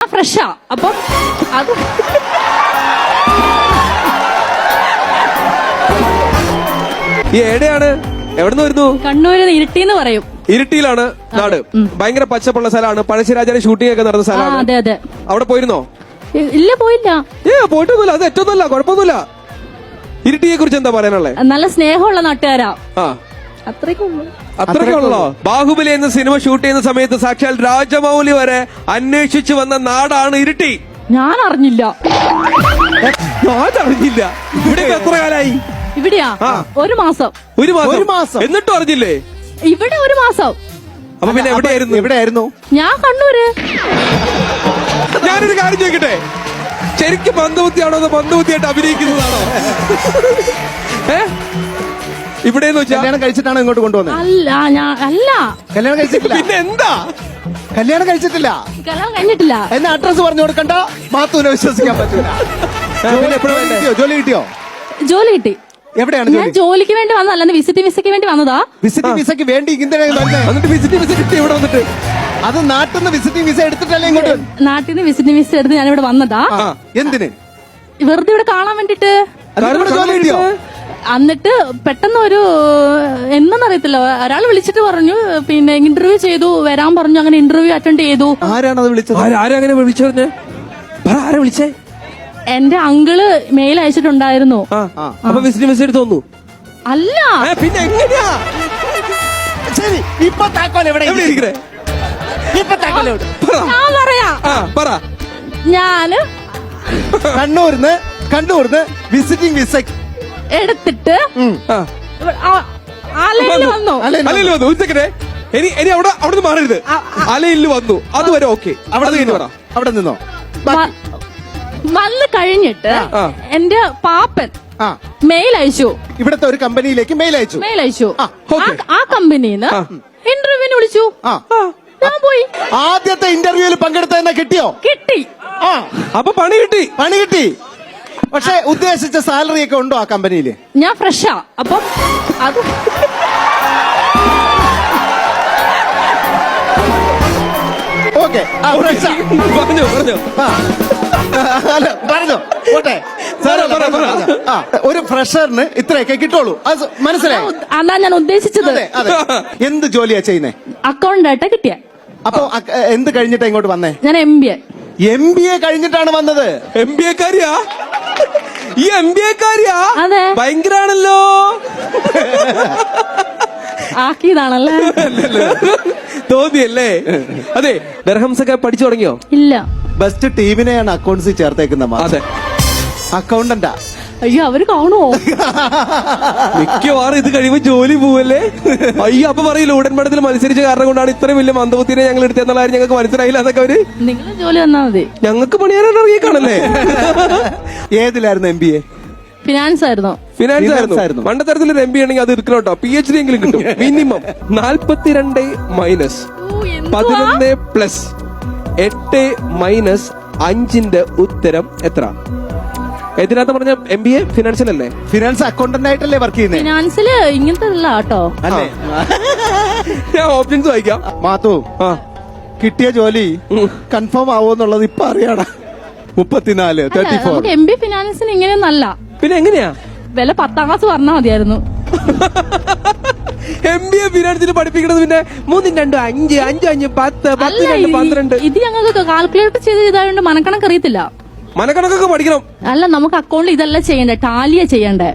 ഞാൻ ഫ്രഷാ. അപ്പം അത് ഈ എവിടെയാണ്? എവിടുന്ന് വരുന്നു? കണ്ണൂര് ഇരിട്ടിന്ന് പറയും. ഇരിട്ടിയിലാണ് നാട്. ഭയങ്കര പച്ചപ്പുള്ള സ്ഥലമാണ്. പഴശ്ശിരാജാന്റെ ഷൂട്ടിംഗ് ഒക്കെ നടന്ന സ്ഥലമാണ്. അതെ അതെ. അവിടെ പോയിരുന്നോ? ഇല്ല, പോയില്ല. പോയിട്ടൊന്നുമില്ല. അത് ഏറ്റവും കുഴപ്പമൊന്നുമില്ല. ഇരിട്ടിയെ കുറിച്ച് എന്താ പറയാനുള്ളത്? നല്ല സ്നേഹമുള്ള നാട്ടുകാരാ. അത്രയ്ക്കുള്ളോ? ബാഹുബലി എന്ന സിനിമ ഷൂട്ട് ചെയ്യുന്ന സമയത്ത് സാക്ഷാൽ രാജമൗലി വരെ അന്വേഷിച്ചു വന്ന നാടാണ് ഇരിട്ടി. ഞാൻ അറിഞ്ഞില്ല. ഇവിടെ എത്ര കാലായി? ഇവിടെയാ 1 മാസം. 1 മാസം എന്നിട്ടും അറിഞ്ഞില്ലേ? ഇവിടെ 1 മാസം. അപ്പൊ പിന്നെ എവിടെയായിരുന്നു? ഞാൻ കണ്ണൂര്. ഞാനൊരു കാര്യം ചോദിക്കട്ടെ, ശരിക്കും മന്ദബുദ്ധിയാണോ അതോ മന്ദബുദ്ധിയായിട്ട് അഭിനയിക്കുന്നതാണോ? ഇവിടെ കല്യാണം കഴിച്ചിട്ടാണോ ഇങ്ങോട്ട് കൊണ്ടുവന്നത്? അല്ല, കല്യാണം കഴിച്ചിട്ടില്ല. പിന്നെ എന്താ? കല്യാണം കഴിച്ചിട്ടില്ല. കല്യാണം കഴിഞ്ഞിട്ടില്ല. എന്നെ അഡ്രസ് പറഞ്ഞു കൊടുക്കണ്ട. മാത്തൂനെ വിശ്വസിക്കാൻ പറ്റൂല. ജോലി കിട്ടിയോ? ജോലി കിട്ടി. എവിടെയാണ്? ഞാൻ ജോലിക്ക് വേണ്ടി വന്നതല്ല, വിസിറ്റിംഗ് വിസയ്ക്ക് വേണ്ടി വന്നതാ. വിസിറ്റിംഗ് വിസയ്ക്ക് വേണ്ടി വിസിറ്റിംഗ് വിസ കിട്ടി ഇവിടെ വന്നിട്ട്? അത് നാട്ടിൽ നിന്ന് വിസിറ്റിംഗ് വിസ എടുത്തിട്ടല്ലേ ഇങ്ങോട്ട്? നാട്ടിൽ നിന്ന് വിസിറ്റിംഗ് വിസ എടുത്ത് ഞാനിവിടെ വന്നതാ. എന്തിന്? വെറുതെ ഇവിടെ കാണാൻ വേണ്ടിട്ട്. ജോലി കിട്ടിയോ? എന്നിട്ട് പെട്ടെന്ന് ഒരു എന്നറിയത്തില്ല, ഒരാൾ വിളിച്ചിട്ട് പറഞ്ഞു, പിന്നെ ഇന്റർവ്യൂ ചെയ്തു വരാൻ പറഞ്ഞു. അങ്ങനെ ഇന്റർവ്യൂ അറ്റൻഡ് ചെയ്തു. ആരാണത് വിളിച്ചത്? ആരങ്ങനെ വിളിച്ചു പറഞ്ഞേ? ആരാ വിളിച്ചേ? എന്റെ അങ്കിള് മെയിൽ അയച്ചിട്ടുണ്ടായിരുന്നു. അപ്പൊ വിസിറ്റിംഗ് വിസ എടുത്ത് വന്നു? അല്ല, പിന്നെ എങ്ങനെയാ? ശരി, ഇപ്പൊ താക്കോൽ എവിടെ? ഞാൻ പറയാ. ഞാന് കണ്ണൂരിന്ന് വിസിറ്റിംഗ് വിസ എടുത്തിട്ട് ആലയിൽ വന്നു. ഇനി അവിടെ മാറരുത്. അലയിൽ വന്നു, അതുവരെ ഓക്കെ. അവിടെ നിന്നോ? വന്ന് കഴിഞ്ഞിട്ട് എന്റെ പാപ്പൻ മെയിൽ അയച്ചു. ഇവിടത്തെ ഒരു കമ്പനിയിലേക്ക് മെയിൽ അയച്ചു. ആ കമ്പനിന്ന് ഇന്റർവ്യൂവിന് വിളിച്ചു. ഞാൻ പോയി. ആദ്യത്തെ ഇന്റർവ്യൂവിൽ പങ്കെടുത്തതെന്നെ കിട്ടിയോ? കിട്ടി. അപ്പൊ പണി കിട്ടി. പക്ഷെ ഉദ്ദേശിച്ച സാലറി ഒക്കെ ഉണ്ടോ ആ കമ്പനിയില്? ഞാൻ ഫ്രഷാ. അപ്പം അത് ഓക്കെ. ഒരു ഫ്രഷറിന് ഇത്രയൊക്കെ കിട്ടുള്ളൂ, മനസ്സിലായി? അതാ ഞാൻ ഉദ്ദേശിച്ചത്. എന്ത് ജോലിയാ ചെയ്യുന്നേ? അക്കൗണ്ടായിട്ടാ കിട്ടിയ. അപ്പൊ എന്ത് കഴിഞ്ഞിട്ടാ ഇങ്ങോട്ട് വന്നേ? ഞാൻ MBA കഴിഞ്ഞിട്ടാണ് വന്നത്. MBA കാരിയാ? ഈ MBA കാരിയാ? അതെ. ഭയങ്കരാണല്ലോ. ആക്കിയതാണല്ലേ? തോന്നിയല്ലേ? അതെ. ദർഹംസ് ഒക്കെ പഠിച്ചു തുടങ്ങിയോ? ഇല്ല. ബെസ്റ്റ് ടീമിനെയാണ് അക്കൗണ്ട്സിൽ ചേർത്തേക്കുന്ന. അതെ. അക്കൗണ്ടന്റാ? അയ്യോ, അവര് കാണുവോ? മിക്കവാറും ഇത് കഴിയുമ്പോ ജോലി പോവല്ലേ? അയ്യോ, അപ്പൊ പറയില്ല ഉടൻപടത്തിൽ മത്സരിച്ച കാരണം കൊണ്ടാണ് ഇത്രയും വലിയ മന്ദബുദ്ധിനെ ഞങ്ങൾ എടുത്തെന്നുള്ള കാര്യം ഞങ്ങൾക്ക് മനസ്സിലായില്ല. അതൊക്കെ അവര് നിങ്ങൾ ജോലി തന്നാ മതി, ഞങ്ങൾക്ക് പണിയാനാണ് ഇറങ്ങിക്കാണല്ലേ. ഏതിലായിരുന്നു MBA? ഫിനാൻസ് ആയിരുന്നു. ഫിനാൻസ് ആയിരുന്നു. പണ്ടത്തരത്തിലൊരു MBA ആണെങ്കിൽ അത് എടുക്കണം കേട്ടോ. PhD എങ്കിലും കിട്ടും. മിനിമം 42 മൈനസ് 11 പ്ലസ് 8 മൈനസ് 5ന്റെ ഉത്തരം എത്ര? ഇതിനകത്ത് പറഞ്ഞ MBA ഫിനാൻസിലല്ലേ? ഫിനാൻസ് അക്കൗണ്ടന്റ് ആയിട്ടല്ലേ വർക്ക് ചെയ്യുന്നത്? ഫിനാൻസില് ഇങ്ങനത്തെ അല്ല കേട്ടോ. ഞാൻ ഓപ്ഷൻസ് വായിക്കാം. മാത്തു, കിട്ടിയ ജോലി കൺഫേം ആവോന്നുള്ളത് ഇപ്പൊ അറിയാടാ. 34, 34. MBA ഫിനാൻസിന് ഇങ്ങനെയൊന്നല്ല. പിന്നെ എങ്ങനെയാ? വില 10ാം ക്ലാസ് പറഞ്ഞാ മതിയായിരുന്നു. MBA ഫിനാൻസിൽ പഠിപ്പിക്കണത് പിന്നെ 3 2 5 5 5 10 10 2 12. ഇത് ഞങ്ങൾക്ക് കാൽക്കുലേറ്റ് ചെയ്ത് ഇതായോണ്ട് മനക്കണക്ക് അറിയത്തില്ല. മനക്കണക്കൊക്കെ പഠിക്കണം. അല്ല, നമുക്ക് അക്കൗണ്ടിൽ ഇതല്ല ചെയ്യണ്ടേ, ടാലിയാ ചെയ്യണ്ടേ.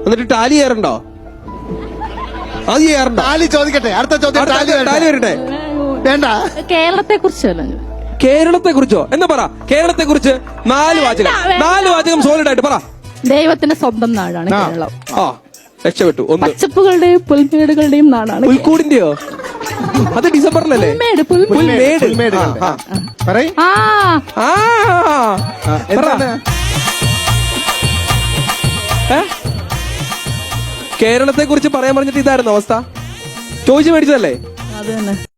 എന്നിട്ട് ടാലി ചെയ്യാറുണ്ടോ? അത് ചെയ്യാറുണ്ടോ? ടാലി ചോദിക്കട്ടെ. അടുത്ത ചോദ്യം ടാലി വരട്ടെ. വേണ്ട. കേരളത്തെ കുറിച്ചല്ലോ. കേരളത്തെ കുറിച്ചോ? എന്നാ പറ. കേരളത്തെ കുറിച്ച് 4 വാചകം സോളിഡ് ആയിട്ട് പറ. ദൈവത്തിന്റെ സ്വന്തം നാടാണ് കേരളം. രക്ഷപ്പെട്ടു. പച്ചപ്പുകളുടെയും പുൽമേടുകളുടെയും നാടാണ്. പുൽക്കൂടിന്റെയോ? അത് ഡിസംബറിലല്ലേ? പുൽമേട്. കേരളത്തെ കുറിച്ച് പറയാൻ പറഞ്ഞിട്ട് ഇതായിരുന്നു അവസ്ഥ. ചോദിച്ചു മേടിച്ചതല്ലേ? അത് തന്നെ.